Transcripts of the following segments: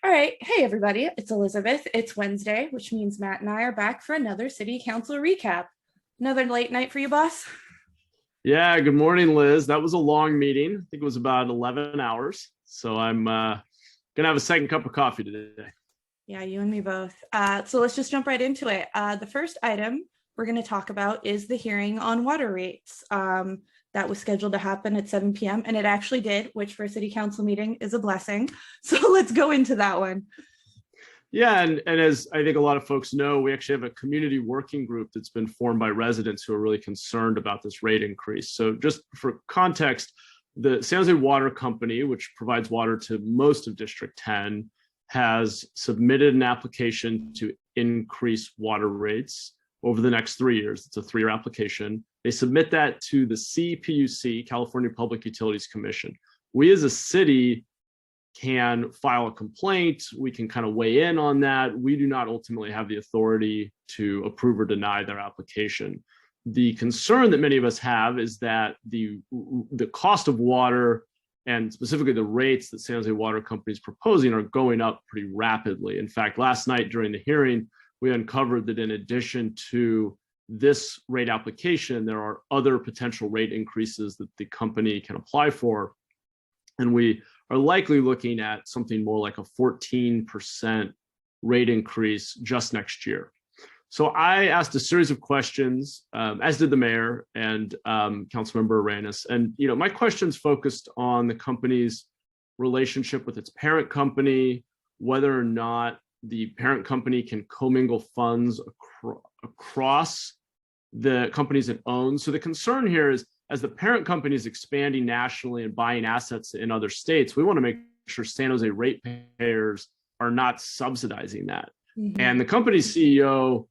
All right. Hey, everybody. It's Elizabeth. It's Wednesday, which means Matt and I are back for another city council recap. Another late night for you, boss? Yeah, good morning, Liz. That was a long meeting. I think it was about 11 hours. So I'm gonna have a second cup of coffee today. Yeah, you and me both. So let's just jump right into it. The first item we're going to talk about is the hearing on water rates. That was scheduled to happen at 7 p.m. and it actually did, which for a city council meeting is a blessing. So let's go into that one. Yeah, and as I think a lot of folks know, we actually have a community working group that's been formed by residents who are really concerned about this rate increase. So just for context, the San Jose Water Company, which provides water to most of District 10, has submitted an application to increase water rates over the next 3 years. It's a 3-year application. They submit that to the CPUC, California Public Utilities Commission. We as a city can file a complaint. We can kind of weigh in on that. We do not ultimately have the authority to approve or deny their application. The concern that many of us have is that the cost of water and specifically the rates that San Jose Water Company is proposing are going up pretty rapidly. In fact, last night during the hearing, we uncovered that in addition to this rate application, there are other potential rate increases that the company can apply for. And we are likely looking at something more like a 14% rate increase just next year. So I asked a series of questions, as did the mayor and Councilmember Arenas. And my questions focused on the company's relationship with its parent company, whether or not the parent company can commingle funds across the companies it owns. So the concern here is, as the parent company is expanding nationally and buying assets in other states, we want to make sure San Jose ratepayers are not subsidizing that. Mm-hmm. And the company's CEO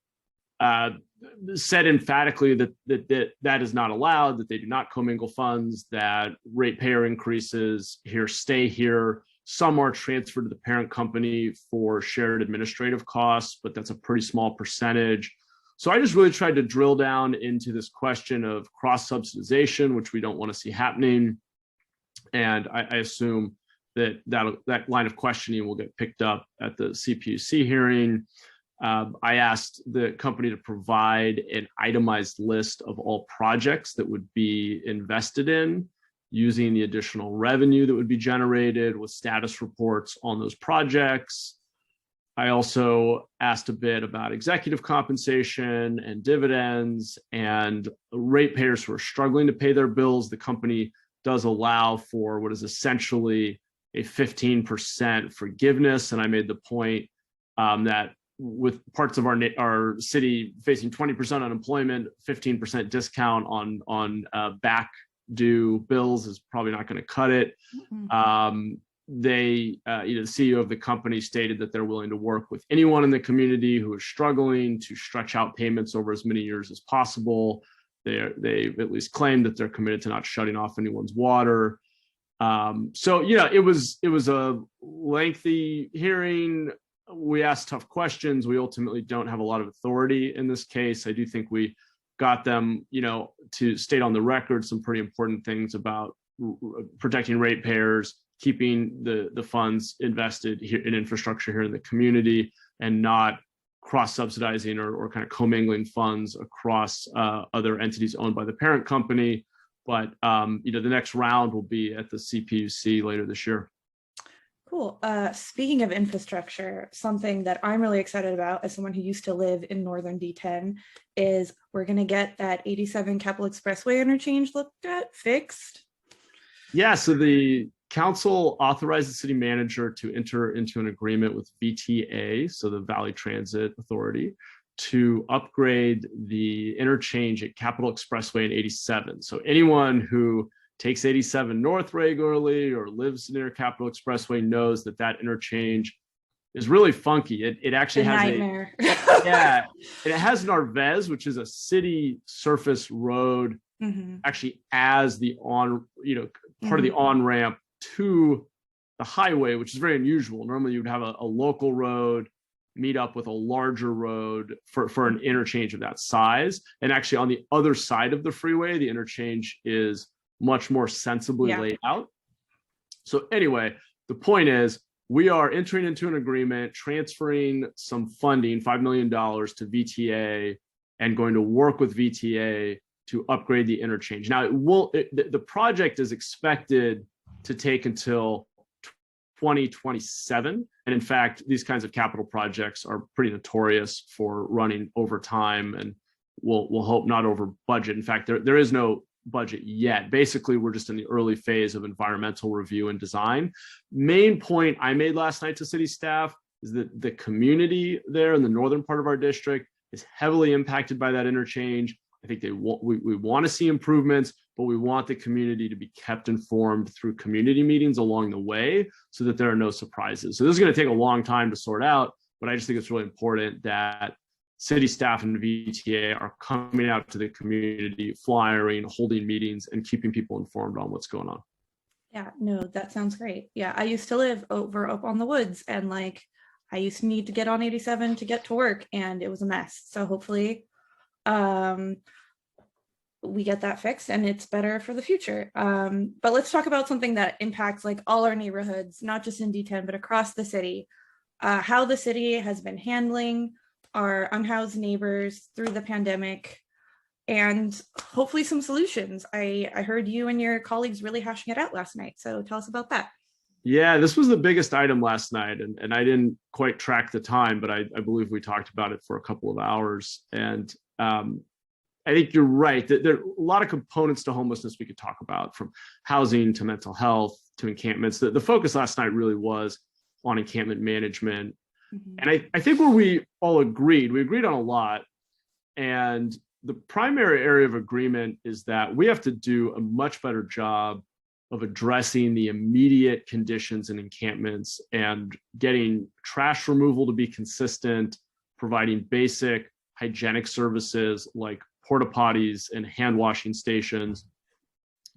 said emphatically that is not allowed, that they do not commingle funds, that ratepayer increases here stay here. Some are transferred to the parent company for shared administrative costs, but that's a pretty small percentage. So I just really tried to drill down into this question of cross-subsidization, which we don't want to see happening. And I assume that line of questioning will get picked up at the CPUC hearing. I asked the company to provide an itemized list of all projects that would be invested in using the additional revenue that would be generated with status reports on those projects. I also asked a bit about executive compensation and dividends and ratepayers who are struggling to pay their bills. The company does allow for what is essentially a 15% forgiveness. And I made the point that with parts of our city facing 20% unemployment, 15% discount on back due bills is probably not going to cut it. Mm-hmm. The CEO of the company stated that they're willing to work with anyone in the community who is struggling to stretch out payments over as many years as possible. They at least claimed that they're committed to not shutting off anyone's water. So it was a lengthy hearing. We asked tough questions. We ultimately don't have a lot of authority in this case. I do think we got them, to state on the record some pretty important things about protecting ratepayers, keeping the funds invested here in infrastructure here in the community, and not cross-subsidizing or kind of commingling funds across other entities owned by the parent company. But the next round will be at the CPUC later this year. Cool. Speaking of infrastructure, something that I'm really excited about as someone who used to live in northern D10 is we're going to get that 87 Capitol Expressway interchange looked at, fixed. Yeah, so the council authorized the city manager to enter into an agreement with VTA, so the Valley Transit Authority, to upgrade the interchange at Capitol Expressway and 87. So anyone who takes 87 north regularly or lives near Capitol Expressway knows that interchange is really funky. It actually has nightmare. Yeah, it has an Arvez, which is a city surface road, mm-hmm. actually as the part mm-hmm. of the on-ramp to the highway, which is very unusual. Normally you would have a local road meet up with a larger road for an interchange of that size. And actually on the other side of the freeway, the interchange is much more sensibly laid out. So anyway, the point is we are entering into an agreement, transferring some funding, $5 million to VTA, and going to work with VTA to upgrade the interchange. Now, the project is expected to take until 2027. And in fact, these kinds of capital projects are pretty notorious for running over time, and we'll hope not over budget. In fact, there is no budget yet. Basically, we're just in the early phase of environmental review and design. Main point I made last night to city staff is that the community there in the northern part of our district is heavily impacted by that interchange. I think we want to see improvements, but we want the community to be kept informed through community meetings along the way so that there are no surprises. So this is going to take a long time to sort out, but I just think it's really important that city staff and VTA are coming out to the community, flyering, holding meetings, and keeping people informed on what's going on. Yeah, no, that sounds great. Yeah, I used to live over up on the woods, and like I used to need to get on 87 to get to work, and it was a mess. So hopefully we get that fixed and it's better for the future. But let's talk about something that impacts like all our neighborhoods, not just in D10, but across the city. How the city has been handling our unhoused neighbors through the pandemic, and hopefully some solutions. I heard you and your colleagues really hashing it out last night. So tell us about that. Yeah, this was the biggest item last night, and I didn't quite track the time, but I believe we talked about it for a couple of hours. And I think you're right that there are a lot of components to homelessness we could talk about, from housing to mental health to encampments. The focus last night really was on encampment management. Mm-hmm. And I think where we agreed on a lot. And the primary area of agreement is that we have to do a much better job of addressing the immediate conditions in encampments and getting trash removal to be consistent, providing basic hygienic services like porta potties and hand washing stations,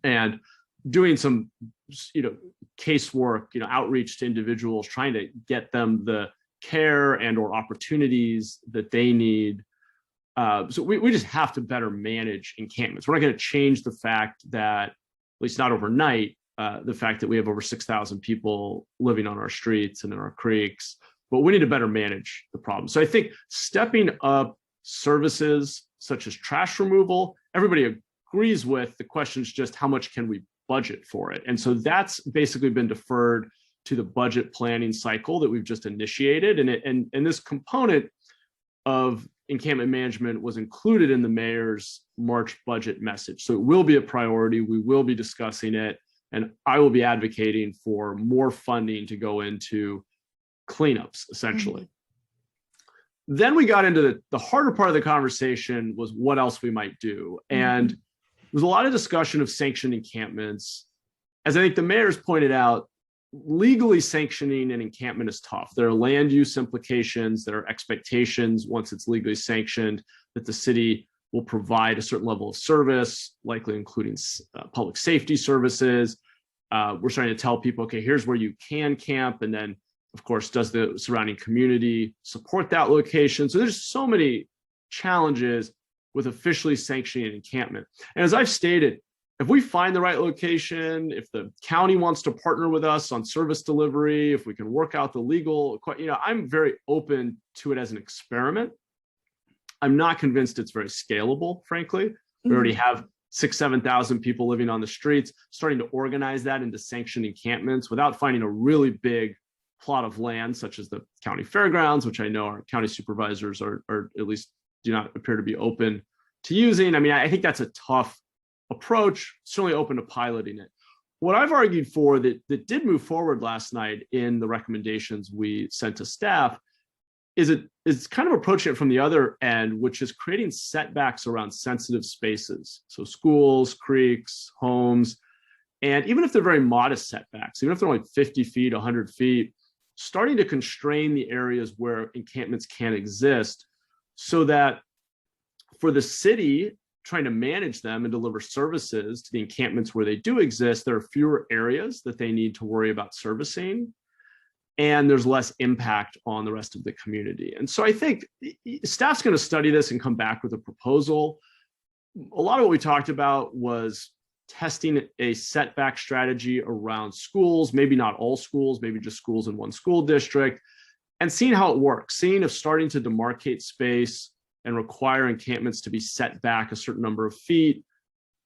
and doing some, casework, outreach to individuals, trying to get them the care and or opportunities that they need. So we just have to better manage encampments. We're not going to change the fact that, at least not overnight, the fact that we have over 6,000 people living on our streets and in our creeks, but we need to better manage the problem. So I think stepping up services such as trash removal, everybody agrees with. The question is just how much can we budget for it? And so that's basically been deferred to the budget planning cycle that we've just initiated. And this component of encampment management was included in the mayor's March budget message. So it will be a priority. We will be discussing it, and I will be advocating for more funding to go into cleanups, essentially. Mm-hmm. Then we got into the harder part of the conversation, was what else we might do. And there's a lot of discussion of sanctioned encampments. As I think the mayor's pointed out, legally sanctioning an encampment is tough. There are land use implications, there are expectations once it's legally sanctioned that the city will provide a certain level of service, likely including public safety services. We're starting to tell people, okay, here's where you can camp. And then, of course, does the surrounding community support that location? So there's so many challenges with officially sanctioning an encampment. And as I've stated, if we find the right location, if the county wants to partner with us on service delivery, if we can work out the legal, I'm very open to it as an experiment. I'm not convinced it's very scalable, frankly. We already have 7,000 people living on the streets. Starting to organize that into sanctioned encampments without finding a really big plot of land, such as the county fairgrounds, which I know our county supervisors are at least do not appear to be open to using. I mean, I think that's a tough approach, certainly open to piloting it. What I've argued for that did move forward last night in the recommendations we sent to staff is kind of approaching it from the other end, which is creating setbacks around sensitive spaces. So schools, creeks, homes, and even if they're very modest setbacks, even if they're only 50 feet, 100 feet, starting to constrain the areas where encampments can exist so that for the city trying to manage them and deliver services to the encampments where they do exist, there are fewer areas that they need to worry about servicing, and there's less impact on the rest of the community. And so I think staff's going to study this and come back with a proposal. A lot of what we talked about was testing a setback strategy around schools, maybe not all schools, maybe just schools in one school district, and seeing how it works, seeing if starting to demarcate space and require encampments to be set back a certain number of feet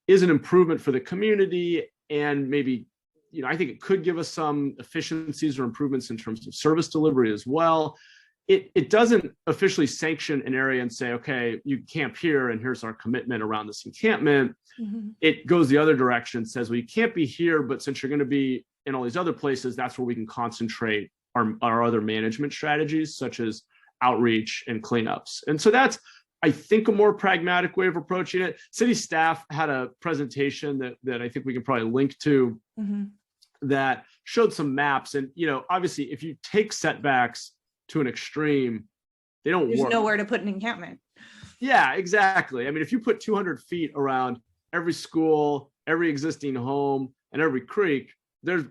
is an improvement for the community. And maybe, I think it could give us some efficiencies or improvements in terms of service delivery as well. It doesn't officially sanction an area and say, okay, you camp here and here's our commitment around this encampment. Mm-hmm. It goes the other direction, says, well, you can't be here, but since you're going to be in all these other places, that's where we can concentrate our other management strategies, such as outreach and cleanups. And so that's, I think, a more pragmatic way of approaching it. City staff had a presentation that I think we can probably link to, mm-hmm. that showed some maps. And, obviously, if you take setbacks to an extreme, they don't work. There's nowhere to put an encampment. Yeah, exactly. I mean, if you put 200 feet around every school, every existing home, and every creek, there's,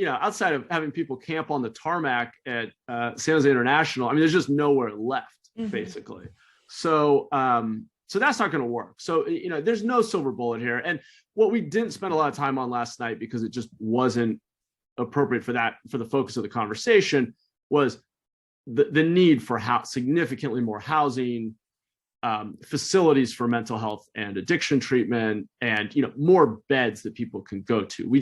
outside of having people camp on the tarmac at San Jose International, I mean, there's just nowhere left, mm-hmm. basically. So that's not going to work. So, there's no silver bullet here. And what we didn't spend a lot of time on last night, because it just wasn't appropriate for the focus of the conversation, was the need for significantly more housing, facilities for mental health and addiction treatment, and more beds that people can go to. We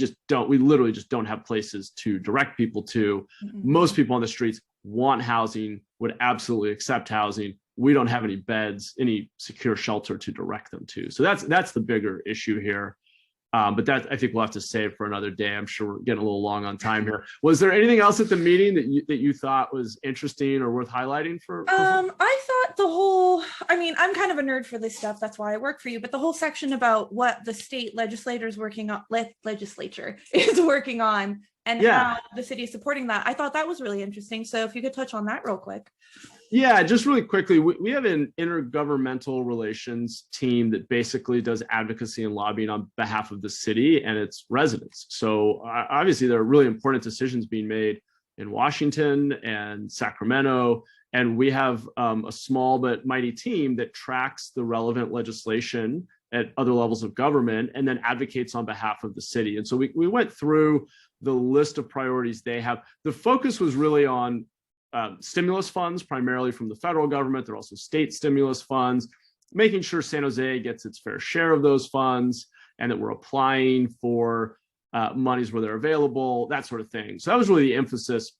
literally just don't have places to direct people to. Mm-hmm. Most people on the streets want housing, would absolutely accept housing. We don't have any beds, any secure shelter to direct them to. So that's the bigger issue here. But that, I think, we'll have to save for another day. I'm sure we're getting a little long on time here. Was there anything else at the meeting that you thought was interesting or worth highlighting for? I thought I'm kind of a nerd for this stuff. That's why I work for you. But the whole section about what the state legislature is working on, and how the city is supporting that, I thought that was really interesting. So if you could touch on that real quick. Yeah, just really quickly, we have an intergovernmental relations team that basically does advocacy and lobbying on behalf of the city and its residents. So obviously there are really important decisions being made in Washington and Sacramento, and we have a small but mighty team that tracks the relevant legislation at other levels of government and then advocates on behalf of the city. And so we went through the list of priorities they have. The focus was really on stimulus funds, primarily from the federal government. There are also state stimulus funds, making sure San Jose gets its fair share of those funds, and that we're applying for monies where they're available, that sort of thing. So that was really the emphasis.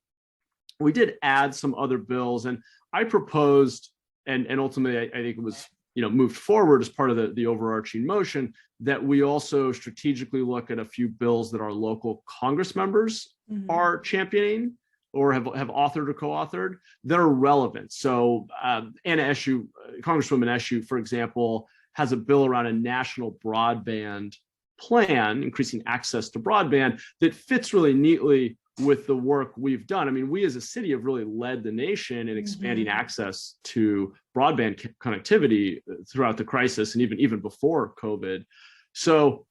We did add some other bills, and I proposed, and ultimately I think it was moved forward as part of the overarching motion, that we also strategically look at a few bills that our local Congress members mm-hmm. are championing or have authored or co-authored that are relevant. So Anna Eshoo, Congresswoman Eshoo, for example, has a bill around a national broadband plan, increasing access to broadband, that fits really neatly with the work we've done. I mean, we as a city have really led the nation in expanding mm-hmm. access to broadband connectivity throughout the crisis and even before COVID. So,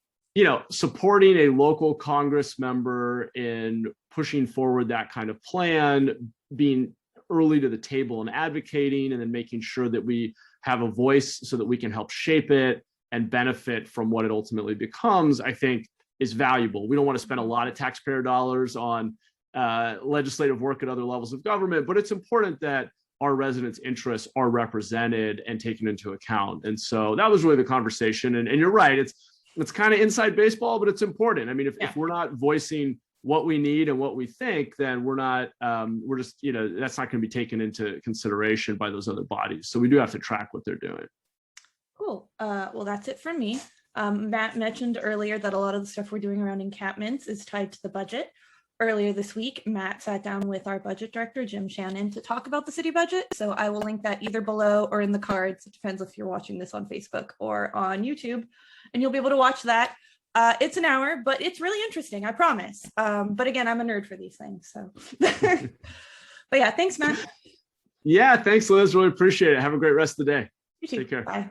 supporting a local Congress member in pushing forward that kind of plan, being early to the table and advocating, and then making sure that we have a voice so that we can help shape it and benefit from what it ultimately becomes, I think is valuable. We don't want to spend a lot of taxpayer dollars on legislative work at other levels of government, but it's important that our residents' interests are represented and taken into account. And so that was really the conversation. And you're right, it's kind of inside baseball, but it's important. I mean, if we're not voicing what we need and what we think, then we're just, that's not going to be taken into consideration by those other bodies. So we do have to track what they're doing. Cool. Well, that's it from me. Matt mentioned earlier that a lot of the stuff we're doing around encampments is tied to the budget. Earlier this week, Matt sat down with our budget director, Jim Shannon, to talk about the city budget. So I will link that either below or in the cards. It depends if you're watching this on Facebook or on YouTube, and you'll be able to watch that. It's an hour, but it's really interesting, I promise. But again, I'm a nerd for these things. So, but yeah, thanks, Matt. Yeah, thanks, Liz. Really appreciate it. Have a great rest of the day. You too. Take care. Bye.